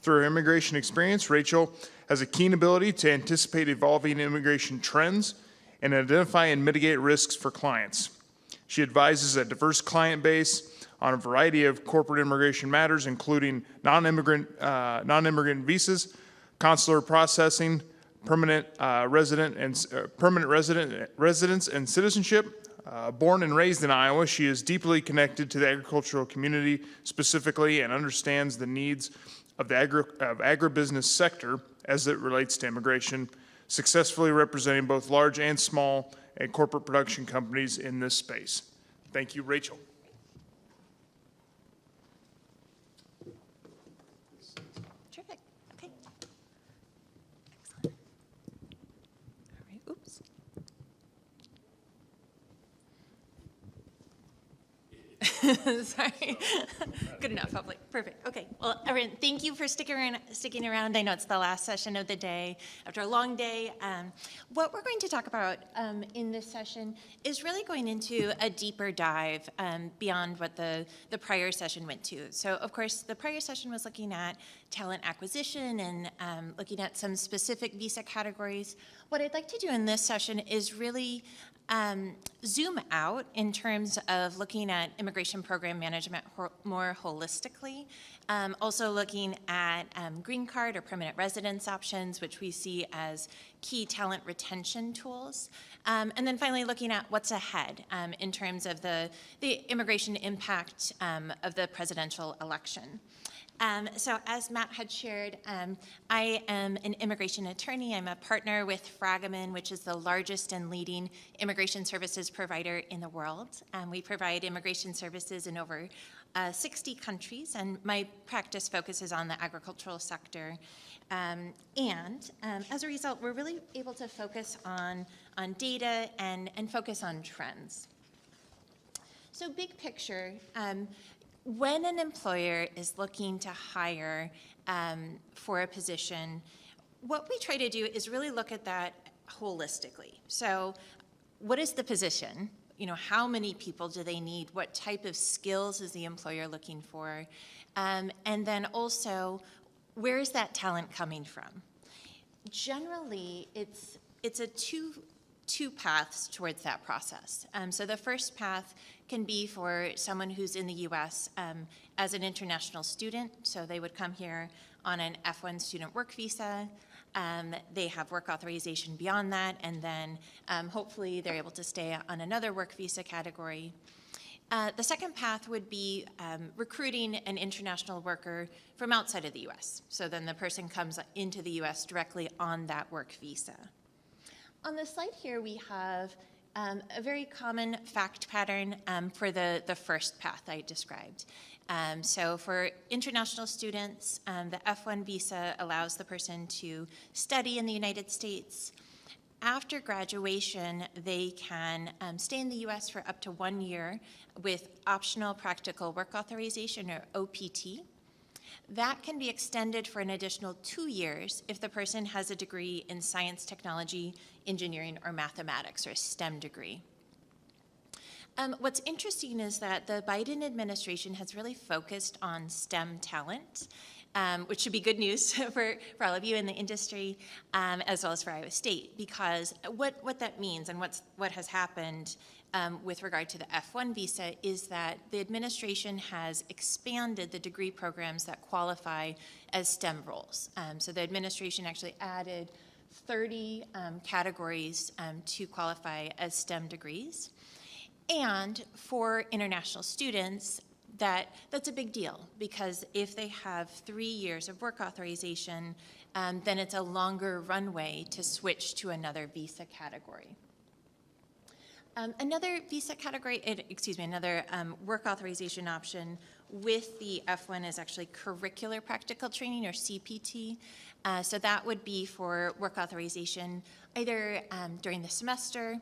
Through her immigration experience, Rachel has a keen ability to anticipate evolving immigration trends and identify and mitigate risks for clients. She advises a diverse client base on a variety of corporate immigration matters, including non-immigrant visas, consular processing, permanent residence and citizenship. Born and raised in Iowa, she is deeply connected to the agricultural community specifically and understands the needs of the agribusiness sector as it relates to immigration, successfully representing both large and small and corporate production companies in this space. Thank you, Rachel. Terrific. Okay. Excellent. All right. Oops. Sorry. Good enough, hopefully. Perfect. Okay. Well, everyone, thank you for sticking around. I know it's the last session of the day after a long day. What we're going to talk about in this session is really going into a deeper dive beyond what the prior session went to. So, of course, the prior session was looking at talent acquisition and looking at some specific visa categories. What I'd like to do in this session is really zoom out in terms of looking at immigration program management more holistically. Also looking at green card or permanent residence options, which we see as key talent retention tools. And then finally looking at what's ahead in terms of the immigration impact of the presidential election. So as Matt had shared, I am an immigration attorney. I'm a partner with Fragomen, which is the largest and leading immigration services provider in the world. We provide immigration services in over 60 countries, and my practice focuses on the agricultural sector. And as a result, we're really able to focus on data and focus on trends. So big picture, when an employer is looking to hire for a position, what we try to do is really look at that holistically. So what is the position? You know, how many people do they need? What type of skills is the employer looking for? And then also, where is that talent coming from? Generally, it's a two paths towards that process. So the first path can be for someone who's in the U.S. As an international student. So they would come here on an F1 student work visa. They have work authorization beyond that, and then hopefully they're able to stay on another work visa category. The second path would be recruiting an international worker from outside of the U.S. So then the person comes into the U.S. directly on that work visa. On the slide here, we have a very common fact pattern for the first path I described. So for international students, the F1 visa allows the person to study in the United States. After graduation, they can stay in the U.S. for up to 1 year with optional practical work authorization, or OPT. That can be extended for an additional 2 years if the person has a degree in science, technology, engineering, or mathematics, or a STEM degree. What's interesting is that the Biden administration has really focused on STEM talent, which should be good news for all of you in the industry, as well as for Iowa State, because what that means and what has happened with regard to the F1 visa is that the administration has expanded the degree programs that qualify as STEM roles. So the administration actually added 30 categories to qualify as STEM degrees. And for international students, that's a big deal, because if they have 3 years of work authorization, then it's a longer runway to switch to another visa category. Another visa category, another work authorization option with the F1 is actually curricular practical training, or CPT. So that would be for work authorization either during the semester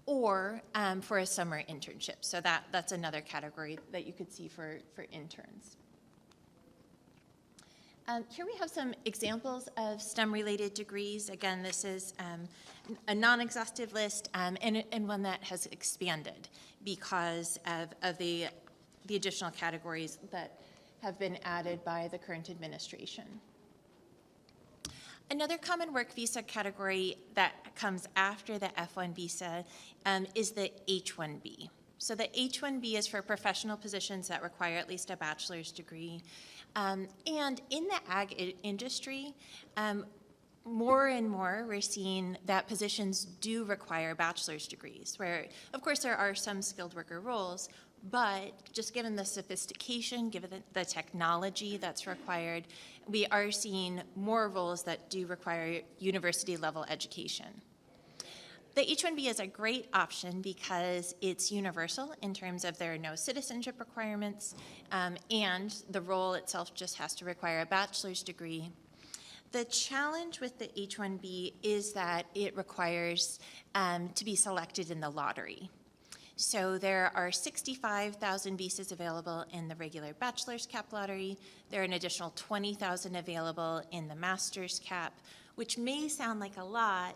or for a summer internship. So that's another category that you could see for interns. Here we have some examples of STEM-related degrees. Again, this is a non-exhaustive list and one that has expanded because of the additional categories that have been added by the current administration. Another common work visa category that comes after the F1 visa is the H1B. So the H1B is for professional positions that require at least a bachelor's degree. And in the ag industry, more and more we're seeing that positions do require bachelor's degrees, where of course there are some skilled worker roles, but just given the sophistication, given the technology that's required, we are seeing more roles that do require university level education. The H-1B is a great option because it's universal in terms of there are no citizenship requirements, and the role itself just has to require a bachelor's degree. The challenge with the H-1B is that it requires to be selected in the lottery. So there are 65,000 visas available in the regular bachelor's cap lottery. There are an additional 20,000 available in the master's cap, which may sound like a lot,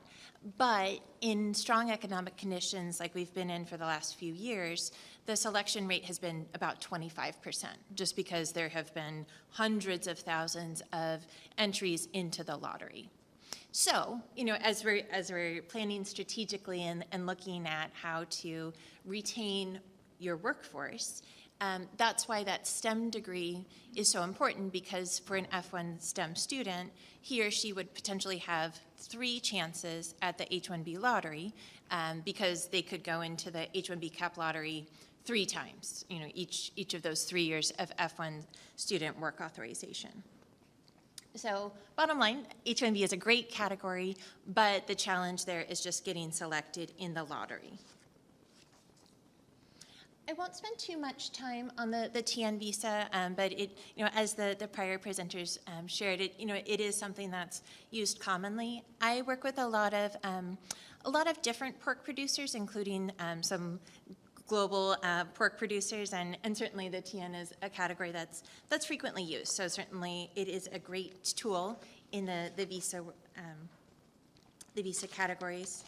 but in strong economic conditions like we've been in for the last few years, the selection rate has been about 25%, just because there have been hundreds of thousands of entries into the lottery. So, as we're planning strategically and looking at how to retain your workforce, that's why that STEM degree is so important, because for an F1 STEM student, he or she would potentially have 3 chances at the H-1B lottery, because they could go into the H-1B cap lottery 3 times, each of those 3 years of F1 student work authorization. So bottom line, H-1B is a great category, but the challenge there is just getting selected in the lottery. I won't spend too much time on the TN visa, but it, as the prior presenters shared, it is something that's used commonly. I work with a lot of different pork producers, including some global pork producers, and certainly the TN is a category that's frequently used. So certainly it is a great tool in the visa categories.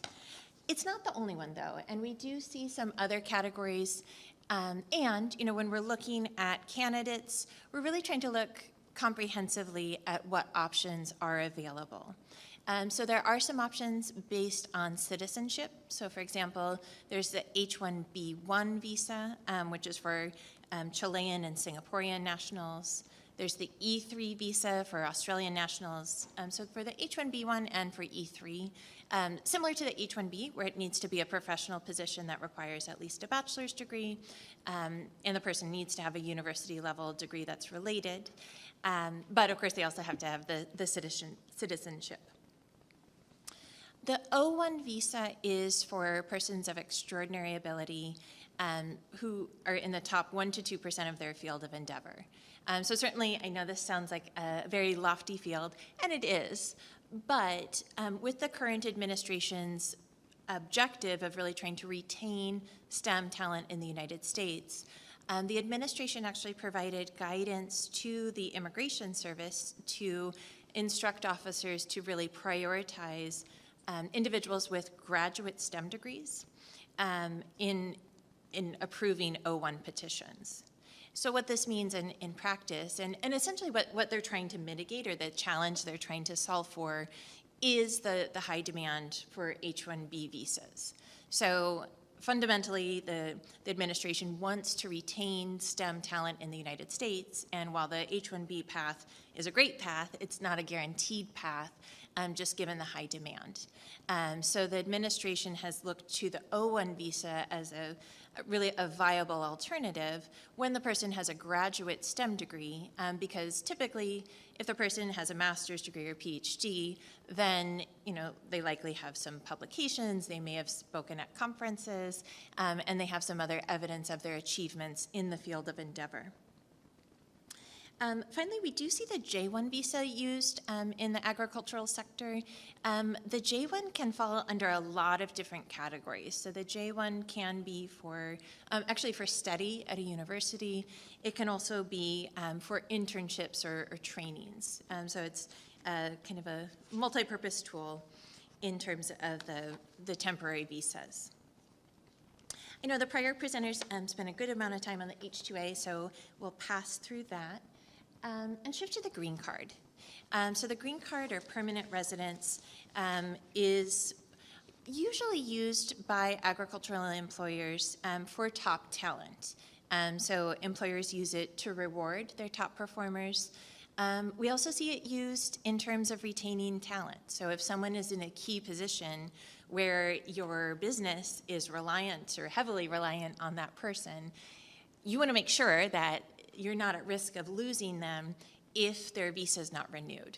It's not the only one though, and we do see some other categories. And when we're looking at candidates, we're really trying to look comprehensively at what options are available. So there are some options based on citizenship. So for example, there's the H-1B1 visa, which is for Chilean and Singaporean nationals. There's the E3 visa for Australian nationals. So for the H-1B1 and for E3, similar to the H-1B, where it needs to be a professional position that requires at least a bachelor's degree, and the person needs to have a university level degree that's related. But of course, they also have to have the citizenship. The O1 visa is for persons of extraordinary ability who are in the top 1% to 2% of their field of endeavor. So certainly, I know this sounds like a very lofty field, and it is, but with the current administration's objective of really trying to retain STEM talent in the United States, the administration actually provided guidance to the Immigration Service to instruct officers to really prioritize individuals with graduate STEM degrees in approving O1 petitions. So what this means in practice, and essentially what they're trying to mitigate, or the challenge they're trying to solve for, is the high demand for H-1B visas. So fundamentally, the administration wants to retain STEM talent in the United States, and while the H-1B path is a great path, it's not a guaranteed path, just given the high demand. So the administration has looked to the O1 visa as really a viable alternative when the person has a graduate STEM degree, because typically if the person has a master's degree or PhD, then they likely have some publications, they may have spoken at conferences, and they have some other evidence of their achievements in the field of endeavor. Finally, we do see the J1 visa used in the agricultural sector. The J1 can fall under a lot of different categories. So the J1 can be for, actually for study at a university. It can also be for internships or trainings. So it's kind of a multi-purpose tool in terms of the temporary visas. I know the prior presenters spent a good amount of time on the H-2A, so we'll pass through that. And shift to the green card. So the green card or permanent residence is usually used by agricultural employers for top talent. So employers use it to reward their top performers. We also see it used in terms of retaining talent. So if someone is in a key position where your business is reliant or heavily reliant on that person, you want to make sure that you're not at risk of losing them if their visa is not renewed.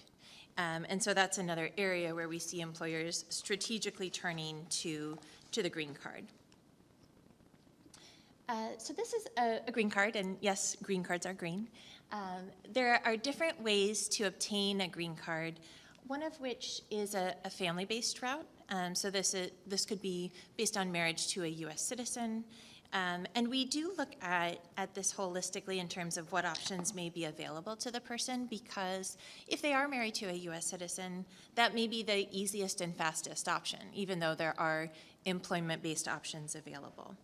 And so that's another area where we see employers strategically turning to the green card. So this is a green card, and yes, green cards are green. There are different ways to obtain a green card, one of which is a family-based route. So this could be based on marriage to a U.S. citizen. And we do look at this holistically in terms of what options may be available to the person, because if they are married to a U.S. citizen, that may be the easiest and fastest option, even though there are employment-based options available.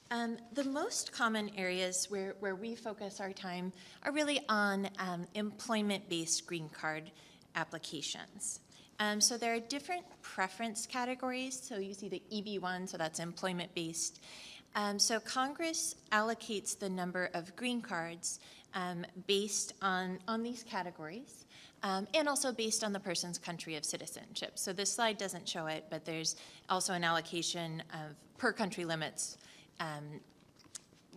The most common areas where we focus our time are really on employment-based green card applications. So there are different preference categories. So you see the EB1, so that's employment-based. So Congress allocates the number of green cards based on these categories, and also based on the person's country of citizenship. So this slide doesn't show it, but there's also an allocation of per country limits.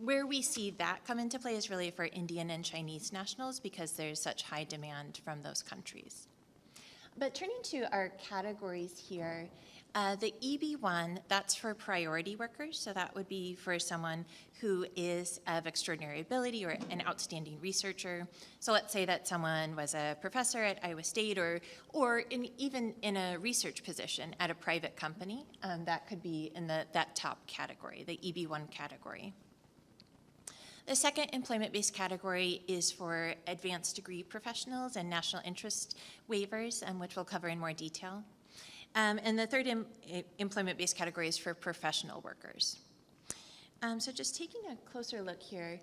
Where we see that come into play is really for Indian and Chinese nationals, because there's such high demand from those countries. But turning to our categories here, the EB1, that's for priority workers. So that would be for someone who is of extraordinary ability or an outstanding researcher. So let's say that someone was a professor at Iowa State or even in a research position at a private company. That could be in that top category, the EB1 category. The second employment-based category is for advanced degree professionals and national interest waivers, which we'll cover in more detail. And the third employment-based category is for professional workers. So just taking a closer look here.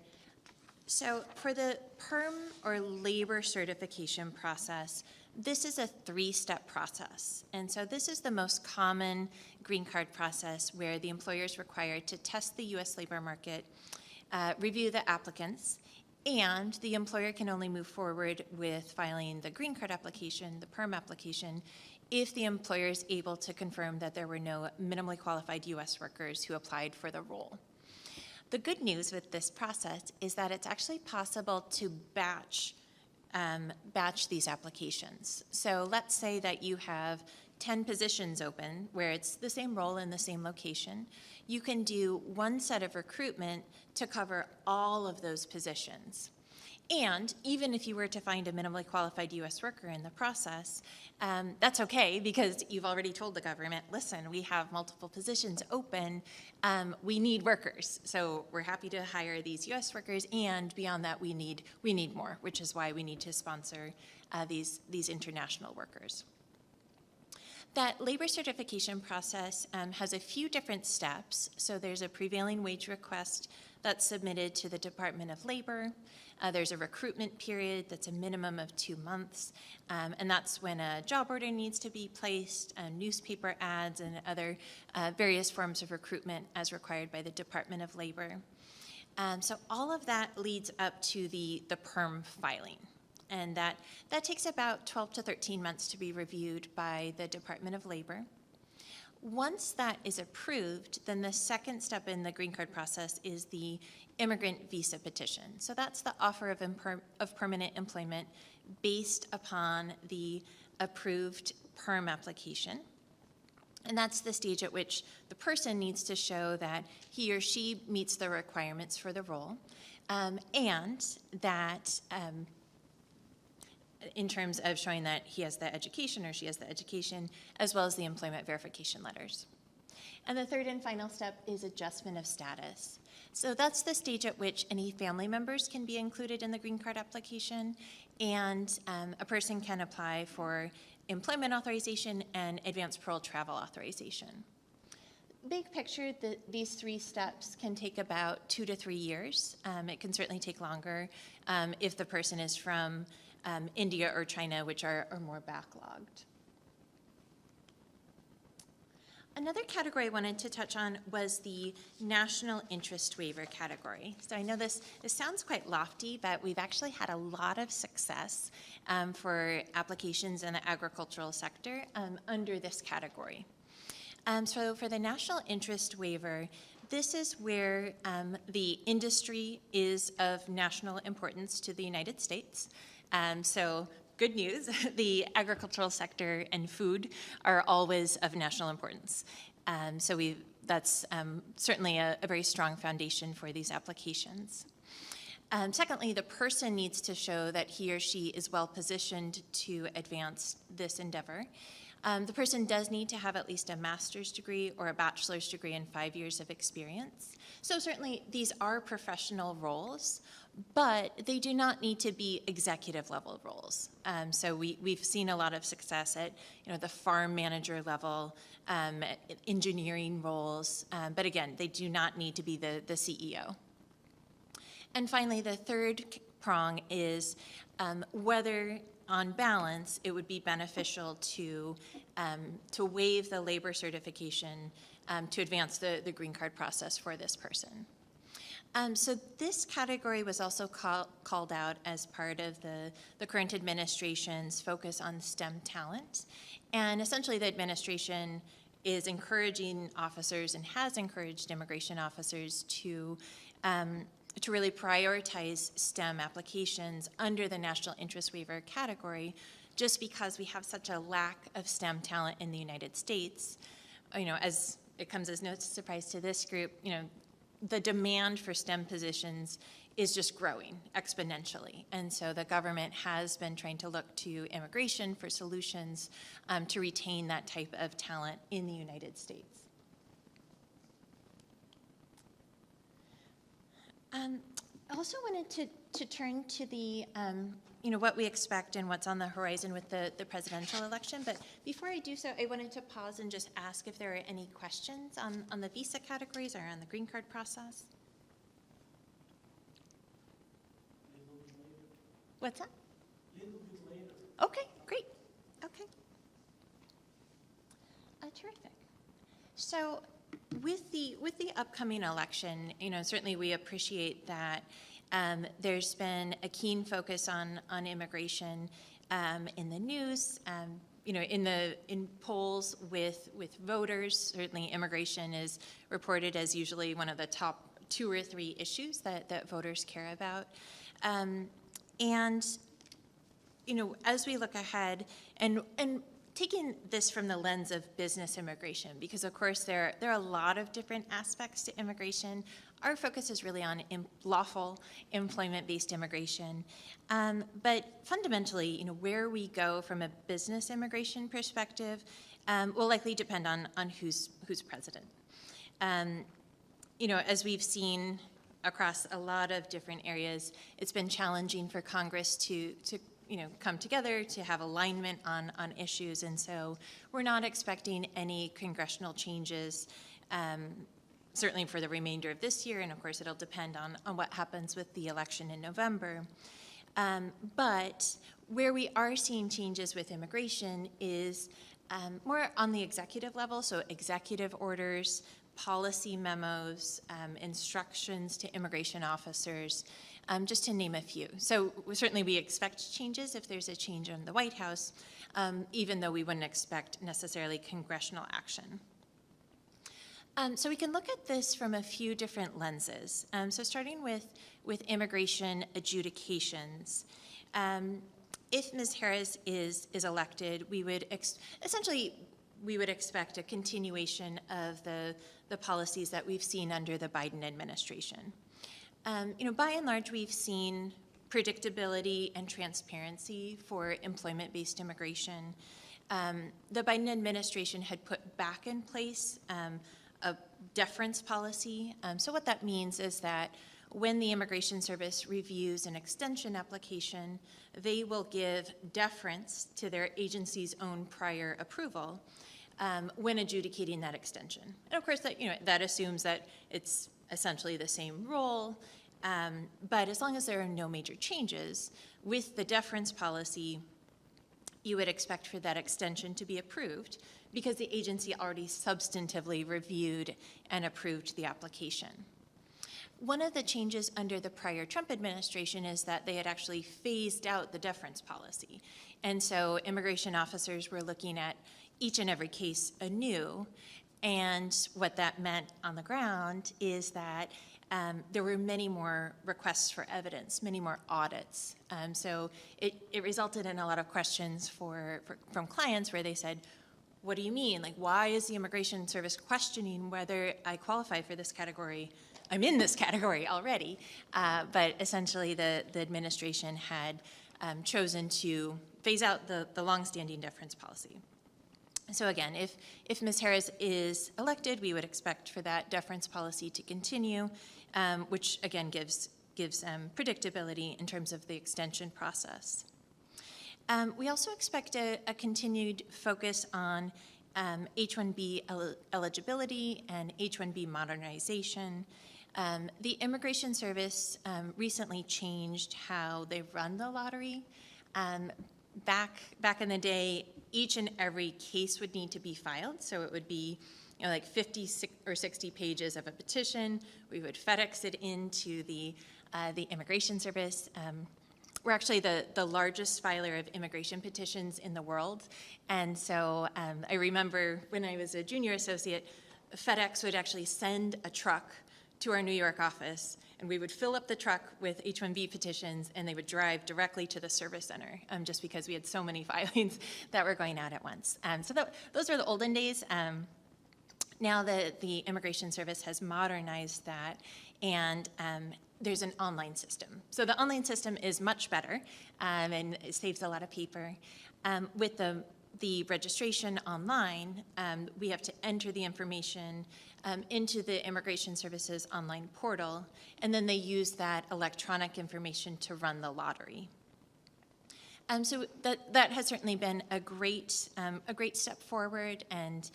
So for the perm or labor certification process, this is a 3-step process. And so this is the most common green card process, where the employer is required to test the U.S. labor market, review the applicants, and the employer can only move forward with filing the green card application, the perm application, if the employer is able to confirm that there were no minimally qualified U.S. workers who applied for the role. The good news with this process is that it's actually possible to batch these applications. So let's say that you have 10 positions open where it's the same role in the same location. You can do one set of recruitment to cover all of those positions. And even if you were to find a minimally qualified U.S. worker in the process, that's okay, because you've already told the government, listen, we have multiple positions open, we need workers. So we're happy to hire these U.S. workers, and beyond that, we need more, which is why we need to sponsor these international workers. That labor certification process has a few different steps. So there's a prevailing wage request that's submitted to the Department of Labor. There's a recruitment period that's a minimum of 2 months, and that's when a job order needs to be placed, newspaper ads, and other various forms of recruitment as required by the Department of Labor. So all of that leads up to the perm filing. And that takes about 12 to 13 months to be reviewed by the Department of Labor. Once that is approved, then the second step in the green card process is the immigrant visa petition. So that's the offer of permanent employment based upon the approved perm application. And that's the stage at which the person needs to show that he or she meets the requirements for the role, and that in terms of showing that he has the education or she has the education, as well as the employment verification letters. And the third and final step is adjustment of status. So that's the stage at which any family members can be included in the green card application, and a person can apply for employment authorization and advanced parole travel authorization. Big picture, these 3 steps can take about 2 to 3 years. It can certainly take longer if the person is from India or China, which are more backlogged. Another category I wanted to touch on was the national interest waiver category. So I know this sounds quite lofty, but we've actually had a lot of success for applications in the agricultural sector under this category. So for the national interest waiver, this is where the industry is of national importance to the United States. So good news, the agricultural sector and food are always of national importance. So that's certainly a very strong foundation for these applications. Secondly, the person needs to show that he or she is well positioned to advance this endeavor. The person does need to have at least a master's degree or a bachelor's degree and 5 years of experience. So certainly these are professional roles, but they do not need to be executive level roles. So we've seen a lot of success at the farm manager level, engineering roles, but again, they do not need to be the CEO. And finally, the third prong is whether on balance, it would be beneficial to waive the labor certification to advance the green card process for this person. So this category was also called out as part of the current administration's focus on STEM talent. And essentially the administration is encouraging officers and has encouraged immigration officers to really prioritize STEM applications under the national interest waiver category, just because we have such a lack of STEM talent in the United States. As it comes as no surprise to this group, the demand for STEM positions is just growing exponentially. And so the government has been trying to look to immigration for solutions to retain that type of talent in the United States. I also wanted to turn to the, what we expect and what's on the horizon with the presidential election. But before I do so, I wanted to pause and just ask if there are any questions on the visa categories or on the green card process. What's that? A little bit later. Okay, great. Okay. Terrific. So with the upcoming election, certainly we appreciate that there's been a keen focus on immigration in the news, in polls with voters. Certainly immigration is reported as usually one of the top 2 or 3 issues that voters care about. And as we look ahead and taking this from the lens of business immigration, because of course there are a lot of different aspects to immigration. Our focus is really on lawful employment-based immigration. But fundamentally, where we go from a business immigration perspective will likely depend on who's president. As we've seen across a lot of different areas, it's been challenging for Congress to come together to have alignment on issues, and so we're not expecting any congressional changes, certainly for the remainder of this year, and of course it'll depend on what happens with the election in November. But where we are seeing changes with immigration is more on the executive level, so executive orders, policy memos, instructions to immigration officers, just to name a few. So certainly we expect changes if there's a change in the White House, even though we wouldn't expect necessarily congressional action. So we can look at this from a few different lenses. So starting with immigration adjudications. If Ms. Harris is elected, we would expect a continuation of the policies that we've seen under the Biden administration. By and large, we've seen predictability and transparency for employment-based immigration. The Biden administration had put back in place a deference policy. So what that means is that when the Immigration Service reviews an extension application, they will give deference to their agency's own prior approval when adjudicating that extension. And of course, that assumes that it's essentially the same role, But as long as there are no major changes with the deference policy, you would expect for that extension to be approved because the agency already substantively reviewed and approved the application. One of the changes under the prior Trump administration is that they had actually phased out the deference policy. And so immigration officers were looking at each and every case anew. And what that meant on the ground is that there were many more requests for evidence, many more audits. So it resulted in a lot of questions from clients where they said, what do you mean? Like, why is the Immigration Service questioning whether I qualify for this category? I'm in this category already. But essentially, the administration had chosen to phase out the longstanding deference policy. So again, if Ms. Harris is elected, we would expect for that deference policy to continue, which again gives predictability in terms of the extension process. We also expect a continued focus on H-1B eligibility and H-1B modernization. The Immigration Service recently changed how they run the lottery. Back in the day, each and every case would need to be filed, so it would be like 50 or 60 pages of a petition. We would FedEx it into the Immigration Service. We're actually the largest filer of immigration petitions in the world, and so I remember when I was a junior associate, FedEx would actually send a truck to our New York office, and we would fill up the truck with H-1B petitions, and they would drive directly to the service center, just because we had so many filings that were going out at once. So those were the olden days. Now the Immigration Service has modernized that, and there's an online system. So the online system is much better, and it saves a lot of paper. With the registration online, we have to enter the information into the Immigration Service's online portal, and then they use that electronic information to run the lottery. So that has certainly been a great step forward, and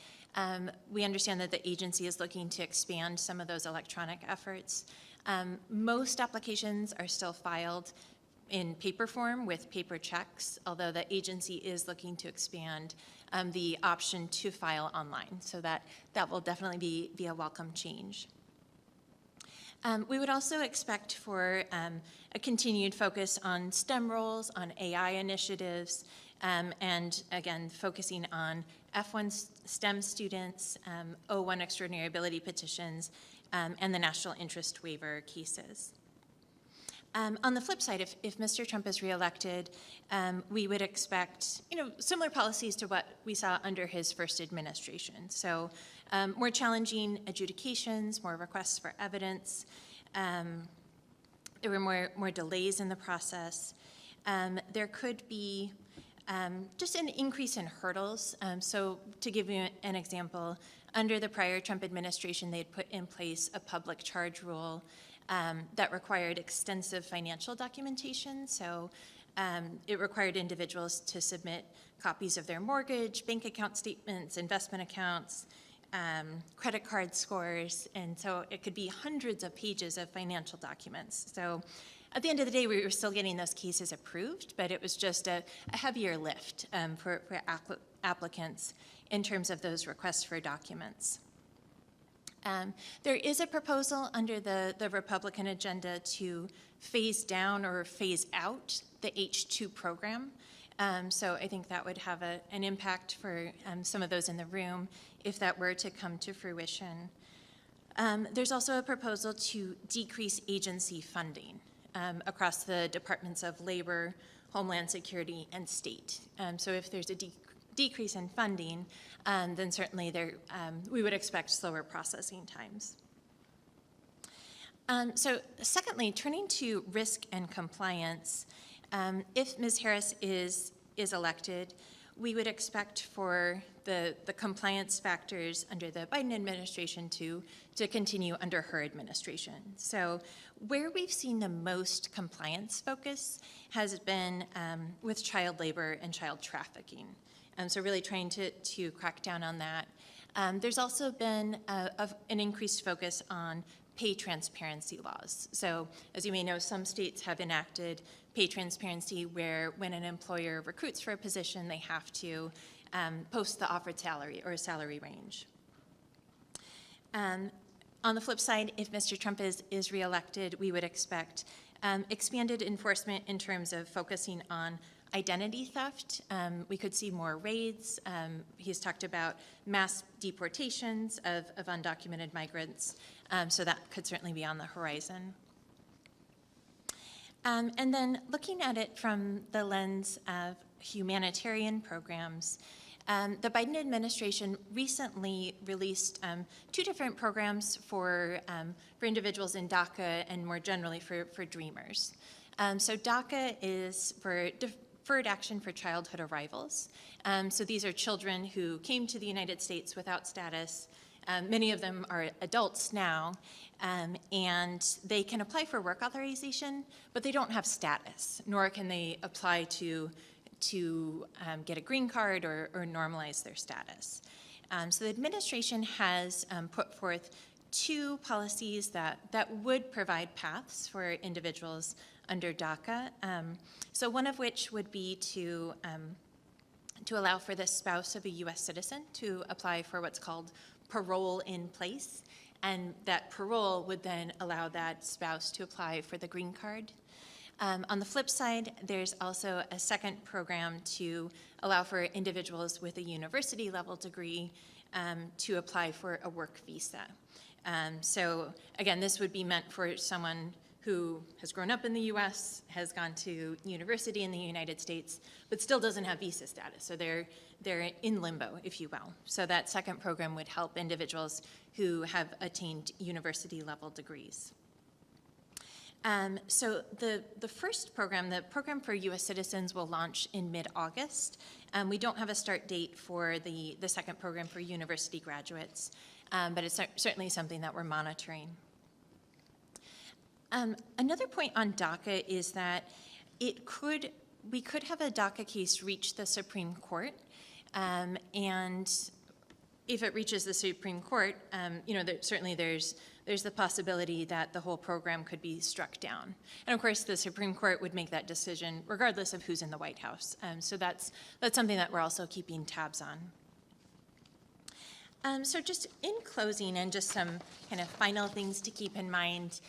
we understand that the agency is looking to expand some of those electronic efforts. Most applications are still filed in paper form with paper checks, although the agency is looking to expand the option to file online. So that will definitely be a welcome change. We would also expect for a continued focus on STEM roles, on AI initiatives, and again, focusing on F1 STEM students, O1 extraordinary ability petitions, and the national interest waiver cases. On the flip side, if Mr. Trump is reelected, we would expect, similar policies to what we saw under his first administration. So more challenging adjudications, more requests for evidence. There were more delays in the process. There could be just an increase in hurdles. So to give you an example, under the prior Trump administration, they had put in place a public charge rule that required extensive financial documentation. So it required individuals to submit copies of their mortgage, bank account statements, investment accounts, credit card scores, and so it could be hundreds of pages of financial documents. So at the end of the day, we were still getting those cases approved, but it was just a heavier lift for applicants in terms of those requests for documents. There is a proposal under the Republican agenda to phase down or phase out the H-2 program. So I think that would have an impact for some of those in the room if that were to come to fruition. There's also a proposal to decrease agency funding across the Departments of Labor, Homeland Security, and State. So if there's a decrease in funding, then certainly we would expect slower processing times. So secondly, turning to risk and compliance, if Ms. Harris is elected, we would expect for the compliance factors under the Biden administration to continue under her administration. So where we've seen the most compliance focus has been with child labor and child trafficking. So really trying to crack down on that. There's also been an increased focus on pay transparency laws. So as you may know, some states have enacted pay transparency where when an employer recruits for a position, they have to post the offered salary or salary range. On the flip side, if Mr. Trump is reelected, we would expect expanded enforcement in terms of focusing on identity theft. We could see more raids. He's talked about mass deportations of undocumented migrants, so that could certainly be on the horizon. And then looking at it from the lens of humanitarian programs, the Biden administration recently released 2 different programs for individuals in DACA and more generally for Dreamers. So DACA is for Deferred Action for Childhood Arrivals. So these are children who came to the United States without status. Many of them are adults now, and they can apply for work authorization, but they don't have status, nor can they apply to get a green card or normalize their status. So the administration has put forth 2 policies that would provide paths for individuals under DACA. So one of which would be to allow for the spouse of a U.S. citizen to apply for what's called parole in place, and that parole would then allow that spouse to apply for the green card. On the flip side, there's also a second program to allow for individuals with a university level degree to apply for a work visa. So again, this would be meant for someone who has grown up in the U.S., has gone to university in the United States, but still doesn't have visa status. So they're in limbo, if you will. So that second program would help individuals who have attained university level degrees. So the first program, the program for U.S. citizens, will launch in mid-August. We don't have a start date for the second program for university graduates, but it's certainly something that we're monitoring. Another point on DACA is that we could have a DACA case reach the Supreme Court, and if it reaches the Supreme Court, certainly there's the possibility that the whole program could be struck down. And of course, the Supreme Court would make that decision regardless of who's in the White House. So that's something that we're also keeping tabs on. So just in closing, and just some kind of final things to keep in mind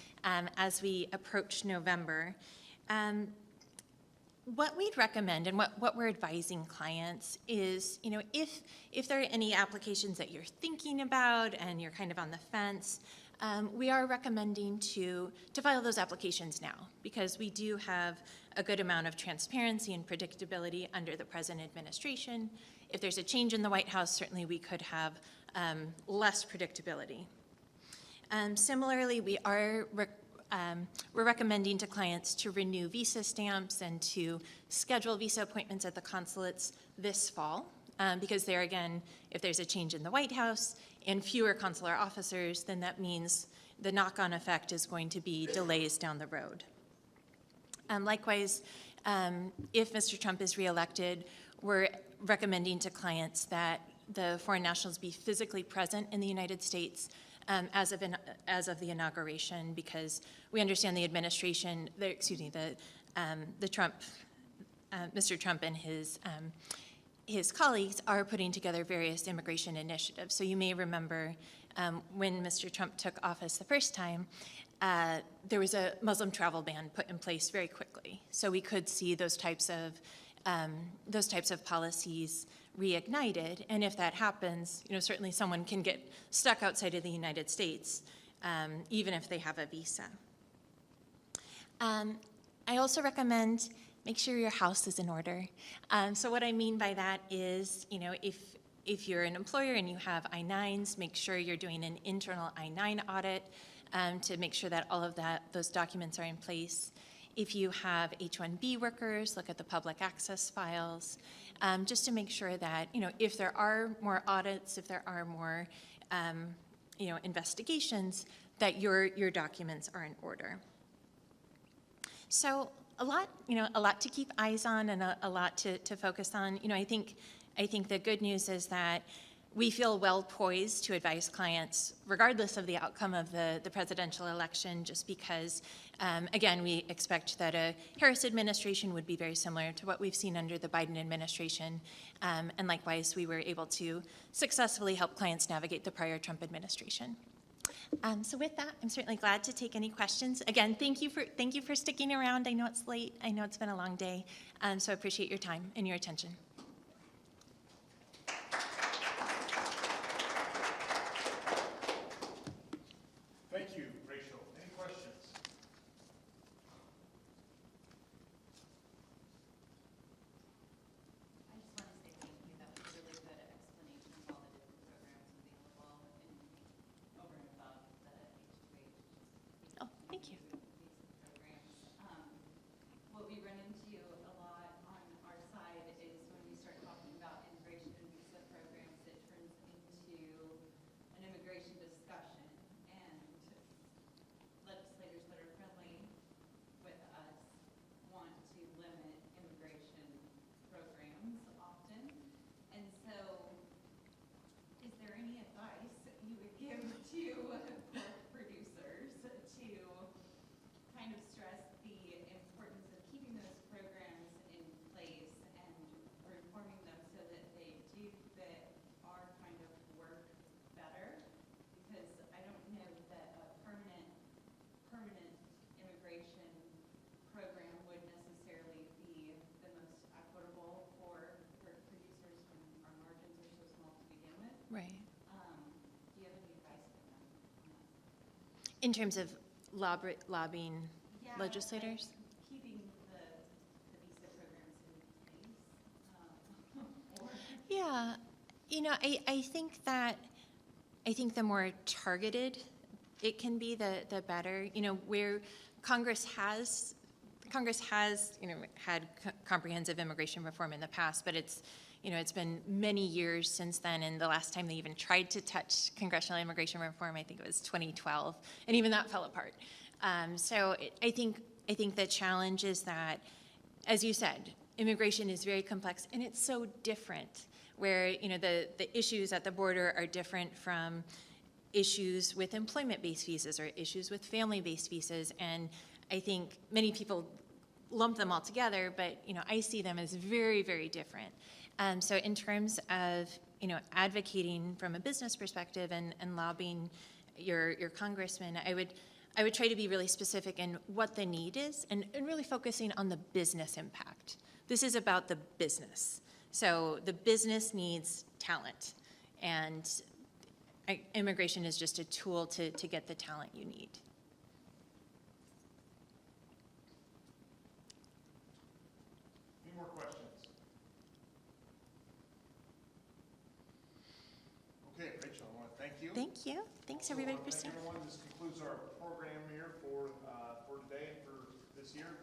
as we approach November, what we'd recommend and what we're advising clients is, if there are any applications that you're thinking about and you're kind of on the fence, we are recommending to file those applications now, because we do have a good amount of transparency and predictability under the present administration. If there's a change in the White House, certainly we could have less predictability. Similarly, we're recommending to clients to renew visa stamps and to schedule visa appointments at the consulates this fall, because there again, if there's a change in the White House and fewer consular officers, then that means the knock-on effect is going to be delays down the road. Likewise, if Mr. Trump is reelected, we're recommending to clients that the foreign nationals be physically present in the United States as of the inauguration, because we understand the administration, Mr. Trump and his colleagues are putting together various immigration initiatives. So you may remember when Mr. Trump took office the first time, there was a Muslim travel ban put in place very quickly. So we could see those types of policies reignited, and if that happens, certainly someone can get stuck outside of the United States, even if they have a visa. I also recommend make sure your house is in order. So what I mean by that is, if you're an employer and you have I-9s, make sure you're doing an internal I-9 audit to make sure that all of those documents are in place. If you have H-1B workers, look at the public access files, just to make sure that, if there are more audits, if there are more, investigations, that your documents are in order. So a lot to keep eyes on and a lot to focus on. I think the good news is that we feel well poised to advise clients regardless of the outcome of the presidential election, just because, again, we expect that a Harris administration would be very similar to what we've seen under the Biden administration. And likewise, we were able to successfully help clients navigate the prior Trump administration. So with that, I'm certainly glad to take any questions. Again, thank you for sticking around. I know it's late. I know it's been a long day. So I appreciate your time and your attention. Thank you, Rachel. Any questions? I just want to say thank you. That was a really good explanation of all the different programs available and over and above the H2H. Oh, thank you. These programs. What we run into a lot on our side is when we start talking about immigration and visa programs, it turns into an immigration discussion. And legislators that are friendly with us want to limit immigration programs often. And so, is there any advice you would give to pork producers to kind of stress the importance of keeping those programs in place and reforming them so that they do fit our kind of work better? Because I don't know that a permanent immigration program would necessarily be the most equitable for producers when our margins are so small to begin with. Right. Do you have any advice for them on that? In terms of lobbying Yeah, legislators? like keeping the visa programs in place. Or Yeah, I think the more targeted it can be, the better. Where Congress has had comprehensive immigration reform in the past, but it's been many years since then, and the last time they even tried to touch congressional immigration reform, I think it was 2012, and even that fell apart. I think the challenge is that, as you said, immigration is very complex, and it's so different, where the issues at the border are different from issues with employment-based visas or issues with family-based visas, and I think many people lump them all together, but I see them as very, very different. So in terms of advocating from a business perspective and lobbying your congressman, I would try to be really specific in what the need is and really focusing on the business impact. This is about the business. So the business needs talent, and immigration is just a tool to get the talent you need. Any more questions? Okay, Rachel, I want to thank you. Thank you. Thanks, everybody, for Thank staying. everyone. This concludes our program here for today and for this year.